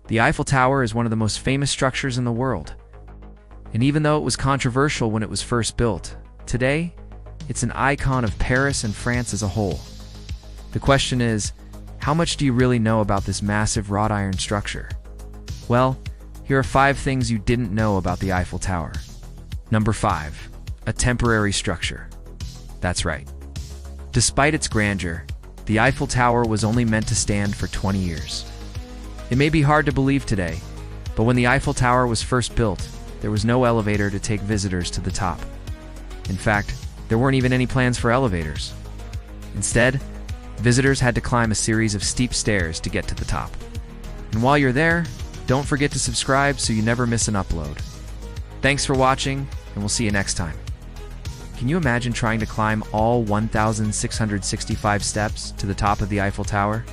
The Eiffel Tower is one of the most famous structures in the world. And even though it was controversial when it was first built, today, it's an icon of Paris and France as a whole. The question is, how much do you really know about this massive wrought iron structure? Well, here are 5 things you didn't know about the Eiffel Tower. Number 5. A temporary structure. That's right. Despite its grandeur, the Eiffel Tower was only meant to stand for 20 years. It may be hard to believe today, but when the Eiffel Tower was first built, there was no elevator to take visitors to the top. In fact, there weren't even any plans for elevators. Instead, visitors had to climb a series of steep stairs to get to the top. And while you're there, don't forget to subscribe so you never miss an upload. Thanks for watching, and we'll see you next time. Can you imagine trying to climb all 1,665 steps to the top of the Eiffel Tower?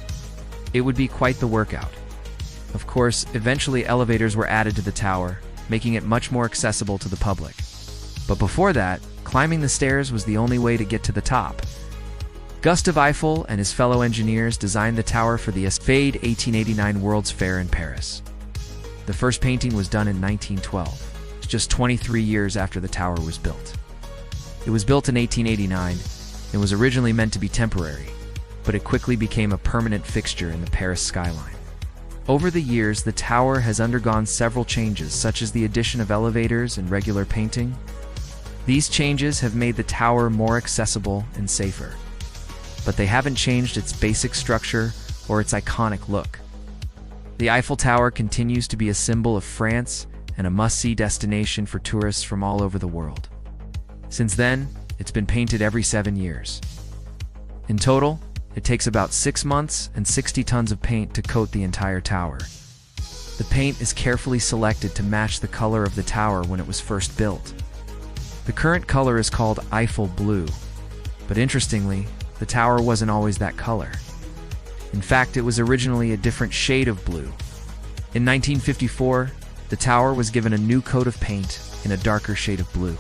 It would be quite the workout. Of course, eventually elevators were added to the tower, making it much more accessible to the public. But before that, climbing the stairs was the only way to get to the top. Gustave Eiffel and his fellow engineers designed the tower for the Eiffel 1889 World's Fair in Paris. The first painting was done in 1912, just 23 years after the tower was built. It was built in 1889 and was originally meant to be temporary, but it quickly became a permanent fixture in the Paris skyline. Over the years, the tower has undergone several changes, such as the addition of elevators and regular painting. These changes have made the tower more accessible and safer, but they haven't changed its basic structure or its iconic look. The Eiffel Tower continues to be a symbol of France and a must-see destination for tourists from all over the world. Since then, it's been painted every 7 years. In total, it takes about 6 months and 60 tons of paint to coat the entire tower. The paint is carefully selected to match the color of the tower when it was first built. The current color is called Eiffel Blue, but interestingly, the tower wasn't always that color. In fact, it was originally a different shade of blue. In 1954, the tower was given a new coat of paint in a darker shade of blue.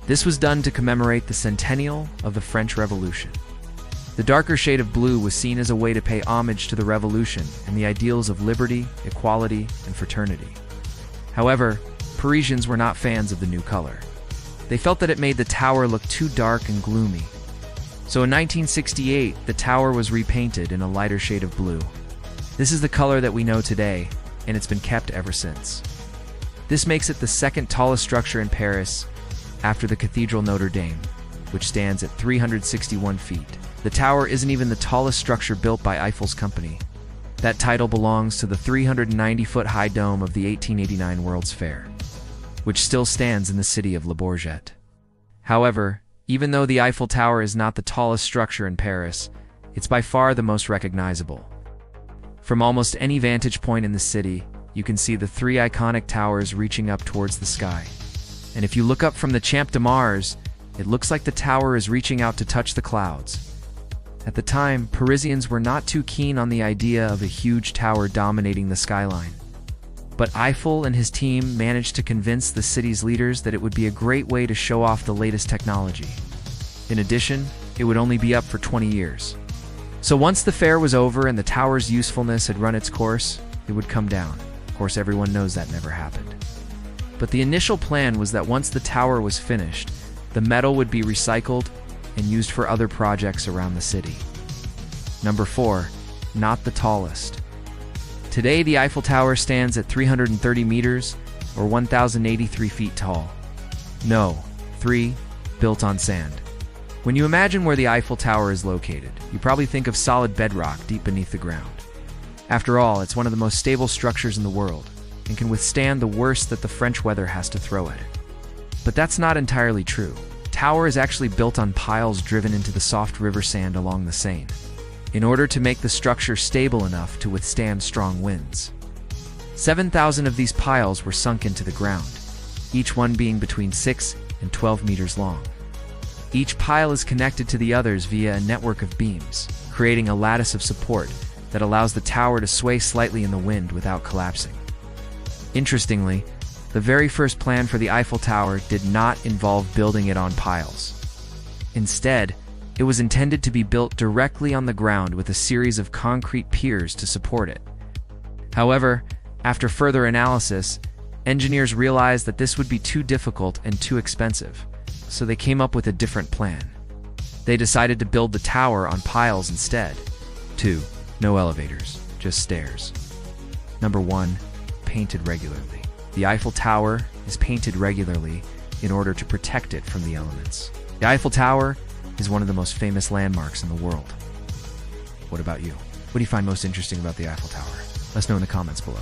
This was done to commemorate the centennial of the French Revolution. The darker shade of blue was seen as a way to pay homage to the revolution and the ideals of liberty, equality, and fraternity. However, Parisians were not fans of the new color. They felt that it made the tower look too dark and gloomy. So in 1968, the tower was repainted in a lighter shade of blue. This is the color that we know today, and it's been kept ever since. This makes it the second tallest structure in Paris, after the Cathedral Notre Dame, which stands at 361 feet. The tower isn't even the tallest structure built by Eiffel's company. That title belongs to the 390-foot-high dome of the 1889 World's Fair, which still stands in the city of Le Bourget. However, even though the Eiffel Tower is not the tallest structure in Paris, it's by far the most recognizable. From almost any vantage point in the city, you can see the 3 iconic towers reaching up towards the sky. And if you look up from the Champ de Mars, it looks like the tower is reaching out to touch the clouds. At the time, Parisians were not too keen on the idea of a huge tower dominating the skyline. But Eiffel and his team managed to convince the city's leaders that it would be a great way to show off the latest technology. In addition, it would only be up for 20 years. So once the fair was over and the tower's usefulness had run its course, it would come down. Of course, everyone knows that never happened. But the initial plan was that once the tower was finished, the metal would be recycled and used for other projects around the city. Number 4, not the tallest. Today, the Eiffel Tower stands at 330 meters, or 1,083 feet tall. No, 3, built on sand. When you imagine where the Eiffel Tower is located, you probably think of solid bedrock deep beneath the ground. After all, it's one of the most stable structures in the world, and can withstand the worst that the French weather has to throw at it. But that's not entirely true. The tower is actually built on piles driven into the soft river sand along the Seine, in order to make the structure stable enough to withstand strong winds. 7,000 of these piles were sunk into the ground, each one being between 6 and 12 meters long. Each pile is connected to the others via a network of beams, creating a lattice of support that allows the tower to sway slightly in the wind without collapsing. Interestingly, the very first plan for the Eiffel Tower did not involve building it on piles. Instead, it was intended to be built directly on the ground with a series of concrete piers to support it. However, After further analysis, engineers realized that this would be too difficult and too expensive, so they came up with a different plan. They decided to build the tower on piles instead. 2. No elevators, just stairs. Number 1. Painted regularly. The Eiffel Tower is painted regularly in order to protect it from the elements. The Eiffel Tower is one of the most famous landmarks in the world. What about you? What do you find most interesting about the Eiffel Tower? Let us know in the comments below.